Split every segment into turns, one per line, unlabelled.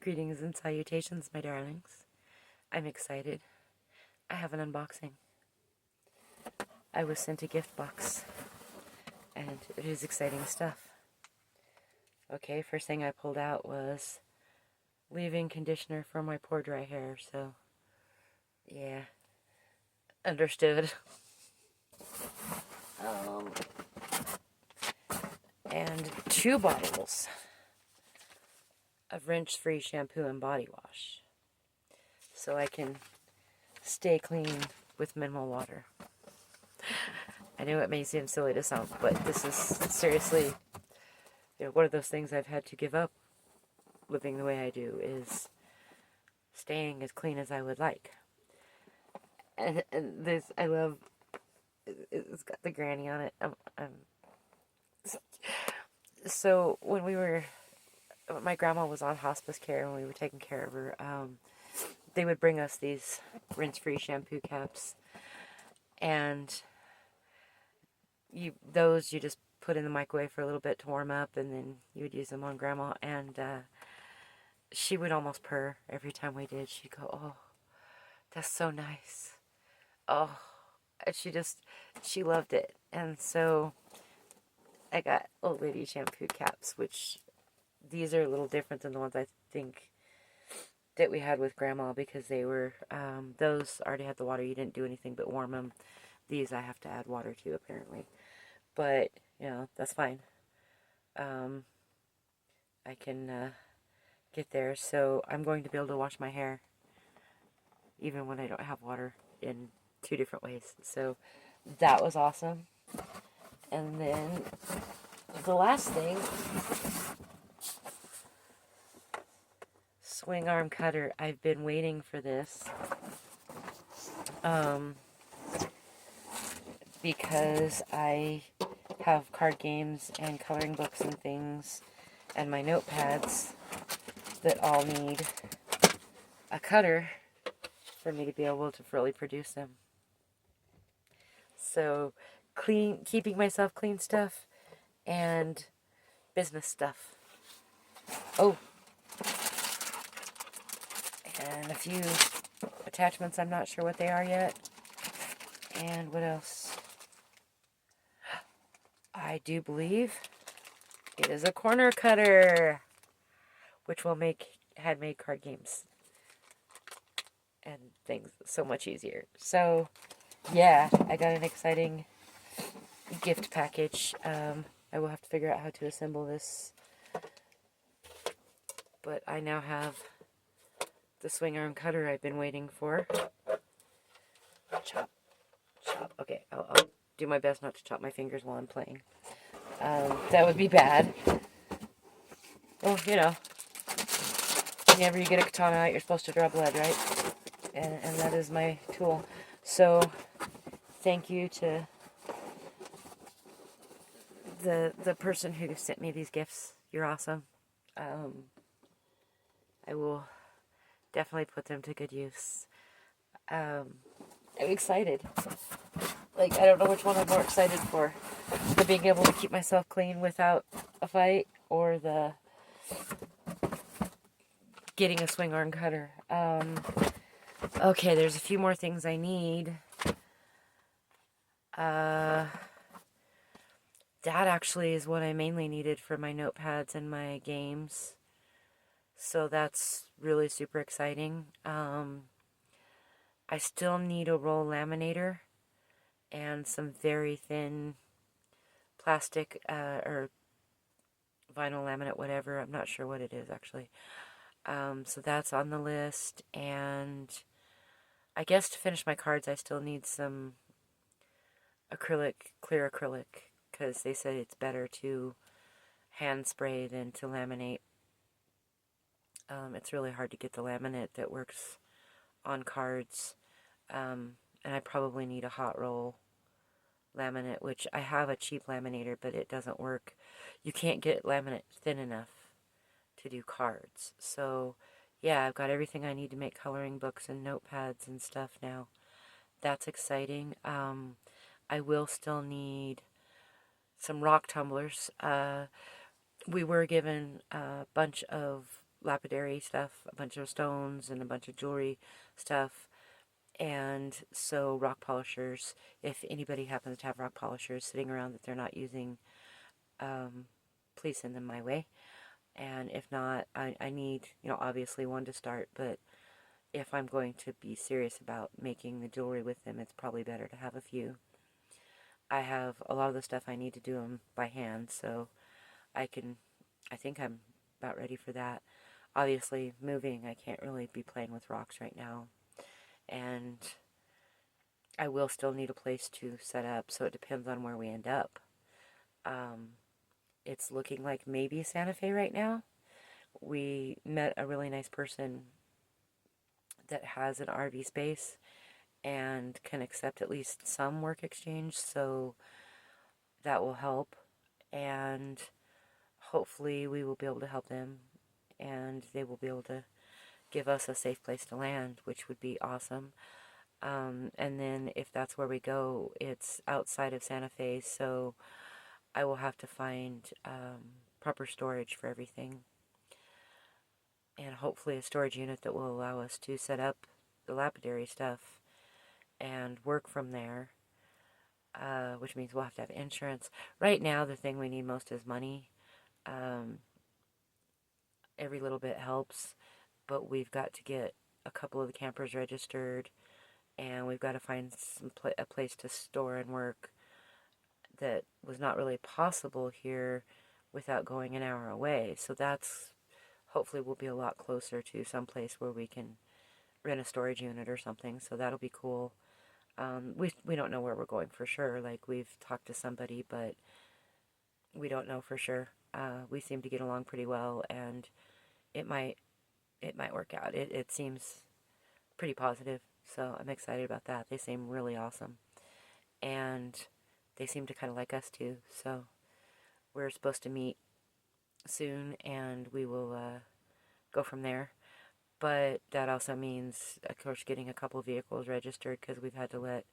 Greetings and salutations, my darlings. I'm excited. I have an unboxing. I was sent a gift box, and it is exciting stuff. Okay, first thing I pulled out was leave-in conditioner for my poor dry hair, so yeah, understood. And 2 bottles of rinse-free shampoo and body wash, so I can stay clean with minimal water. I know it may seem silly to some, but this is seriously, one of those things I've had to give up living the way I do, is staying as clean as I would like. And this, I love, it's got the granny on it. So when my grandma was on hospice care and we were taking care of her, they would bring us these rinse-free shampoo caps, and you just put in the microwave for a little bit to warm up, and then you would use them on grandma, and she would almost purr every time we did. She'd go, "Oh, that's so nice. Oh," and she loved it. And so I got old lady shampoo caps, which these are a little different than the ones I think that we had with grandma, because they were, those already had the water. You didn't do anything but warm them. These I have to add water to, apparently. But, that's fine. I can get there. So I'm going to be able to wash my hair even when I don't have water, in 2 different ways. So that was awesome. And then the last thing, swing arm cutter. I've been waiting for this because I have card games and coloring books and things and my notepads that all need a cutter for me to be able to fully produce them. So keeping myself clean stuff and business stuff. Oh, and a few attachments. I'm not sure what they are yet. And what else? I do believe it is a corner cutter, which will make handmade card games and things so much easier. So, yeah, I got an exciting gift package. I will have to figure out how to assemble this, but I now have the swing arm cutter I've been waiting for. Chop. Okay, I'll do my best not to chop my fingers while I'm playing. That would be bad. Well, whenever you get a katana out, you're supposed to draw blood, right? And that is my tool. So, thank you to the person who sent me these gifts. You're awesome. I will definitely put them to good use. I'm excited. I don't know which one I'm more excited for. The being able to keep myself clean without a fight, or the getting a swing arm cutter. Okay, there's a few more things I need. That actually is what I mainly needed for my notepads and my games. So that's really super exciting. I still need a roll laminator and some very thin plastic or vinyl laminate, whatever. I'm not sure what it is, actually. So that's on the list. And I guess to finish my cards, I still need some clear acrylic, because they said it's better to hand spray than to laminate. It's really hard to get the laminate that works on cards. And I probably need a hot roll laminate, which I have a cheap laminator, but it doesn't work. You can't get laminate thin enough to do cards. So, yeah, I've got everything I need to make coloring books and notepads and stuff now. That's exciting. I will still need some rock tumblers. We were given a bunch of lapidary stuff, a bunch of stones and a bunch of jewelry stuff. And so rock polishers, if anybody happens to have rock polishers sitting around that they're not using, please send them my way. And if not, I need, obviously one to start, but if I'm going to be serious about making the jewelry with them, it's probably better to have a few. I have a lot of the stuff I need to do them by hand, so I think I'm about ready for that. Obviously, moving, I can't really be playing with rocks right now. And I will still need a place to set up, so it depends on where we end up. It's looking like maybe Santa Fe right now. We met a really nice person that has an RV space and can accept at least some work exchange, so that will help. And hopefully we will be able to help them, and they will be able to give us a safe place to land, which would be awesome. And then if that's where we go, it's outside of Santa Fe, so I will have to find proper storage for everything. And hopefully a storage unit that will allow us to set up the lapidary stuff and work from there, which means we'll have to have insurance. Right now, the thing we need most is money. Every little bit helps, but we've got to get a couple of the campers registered, and we've got to find a place to store and work that was not really possible here without going an hour away. So that's, hopefully we'll be a lot closer to some place where we can rent a storage unit or something, so that'll be cool. We don't know where we're going for sure. Like, we've talked to somebody, but we don't know for sure. We seem to get along pretty well, and it might work out. It seems pretty positive, so I'm excited about that. They seem really awesome, and they seem to kind of like us too. So we're supposed to meet soon, and we will go from there. But that also means, of course, getting a couple vehicles registered, because we've had to let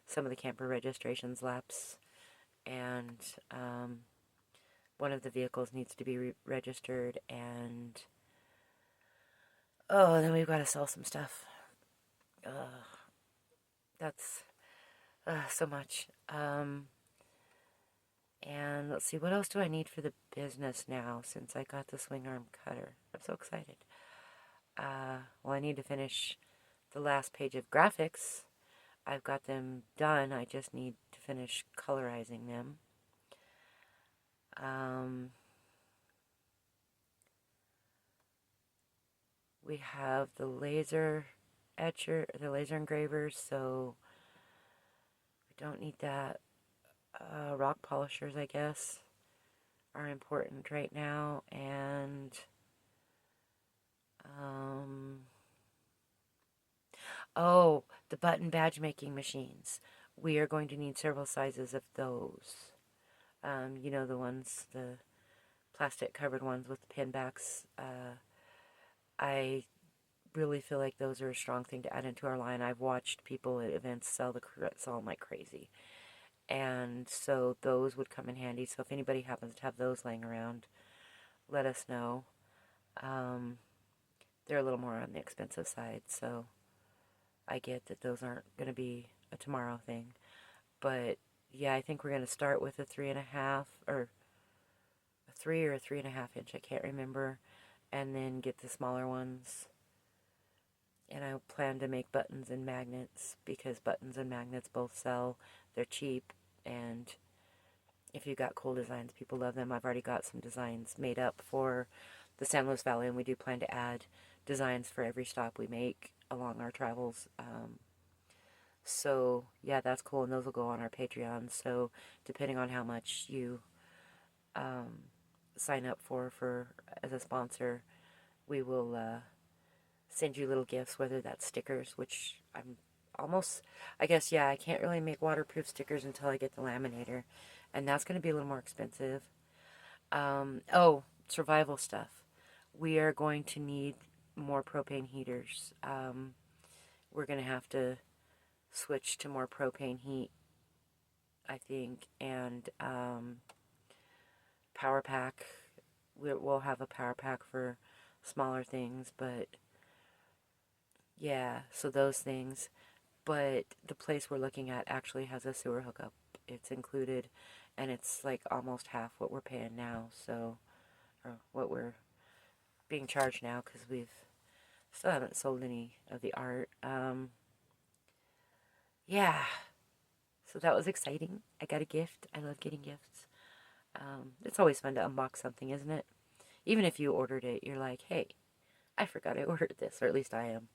some of the camper registrations lapse, and one of the vehicles needs to be registered, and then we've got to sell some stuff. That's so much. And let's see, what else do I need for the business now, since I got the swing arm cutter? I'm so excited. Well, I need to finish the last page of graphics. I've got them done. I just need to finish colorizing them. We have the laser etcher, the laser engravers, so we don't need that. Rock polishers, I guess, are important right now, and oh, the button badge making machines. We are going to need several sizes of those. The ones, the plastic covered ones with the pin backs. I really feel like those are a strong thing to add into our line. I've watched people at events sell them like crazy. And so those would come in handy. So if anybody happens to have those laying around, let us know. They're a little more on the expensive side, so I get that those aren't going to be a tomorrow thing. But yeah, I think we're going to start with a 3.5, or a 3 or a 3.5 inch, I can't remember, and then get the smaller ones. And I plan to make buttons and magnets, because buttons and magnets both sell. They're cheap, and if you've got cool designs, people love them. I've already got some designs made up for the San Luis Valley, and we do plan to add designs for every stop we make along our travels. So yeah, that's cool, and those will go on our Patreon. So depending on how much you sign up for as a sponsor, we will send you little gifts, whether that's stickers, which I'm almost, I guess, yeah, I can't really make waterproof stickers until I get the laminator, and that's going to be a little more expensive. Survival stuff. We are going to need more propane heaters. We're going to have to switch to more propane heat, I think, and power pack. We'll have a power pack for smaller things, but yeah, so those things. But the place we're looking at actually has a sewer hookup. It's included, and it's like almost half what we're paying now, so, or what we're being charged now, because we've still haven't sold any of the art. Yeah, so that was exciting. I got a gift. I love getting gifts. It's always fun to unbox something, isn't it? Even if you ordered it, you're like, hey, I forgot I ordered this, or at least I am.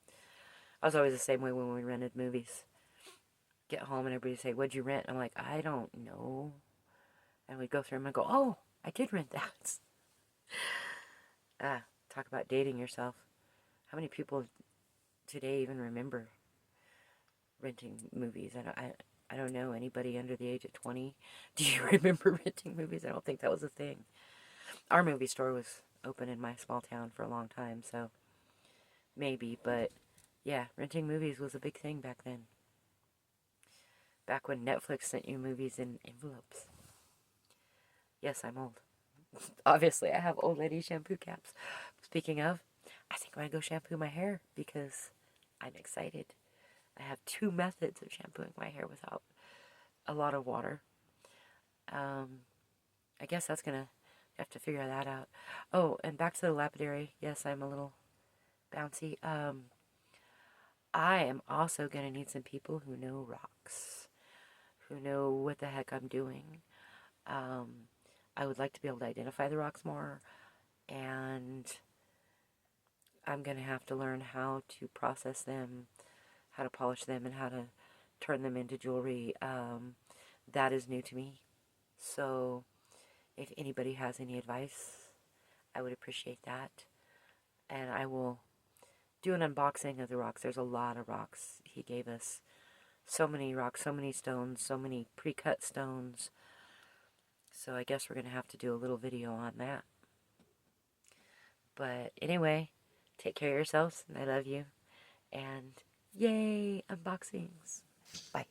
I was always the same way when we rented movies. Get home and everybody say, what'd you rent? I'm like, I don't know. And we'd go through them and go, oh, I did rent that. Talk about dating yourself. How many people today even remember renting movies? I don't know anybody under the age of 20. Do you remember renting movies? I don't think that was a thing. Our movie store was open in my small town for a long time, so maybe, but yeah, renting movies was a big thing back then. Back when Netflix sent you movies in envelopes. Yes, I'm old. Obviously, I have old lady shampoo caps. Speaking of, I think I'm going to go shampoo my hair because I'm excited. I have 2 methods of shampooing my hair without a lot of water. I guess that's going to have to figure that out. Oh, and back to the lapidary. Yes, I'm a little bouncy. I am also going to need some people who know rocks, who know what the heck I'm doing. I would like to be able to identify the rocks more, and I'm going to have to learn how to process them, how to polish them, and how to turn them into jewelry. That is new to me. So if anybody has any advice, I would appreciate that. And I will do an unboxing of the rocks. There's a lot of rocks he gave us. So many rocks, so many stones, so many pre-cut stones. So I guess we're going to have to do a little video on that. But anyway, take care of yourselves, and I love you. And yay, unboxings. Bye.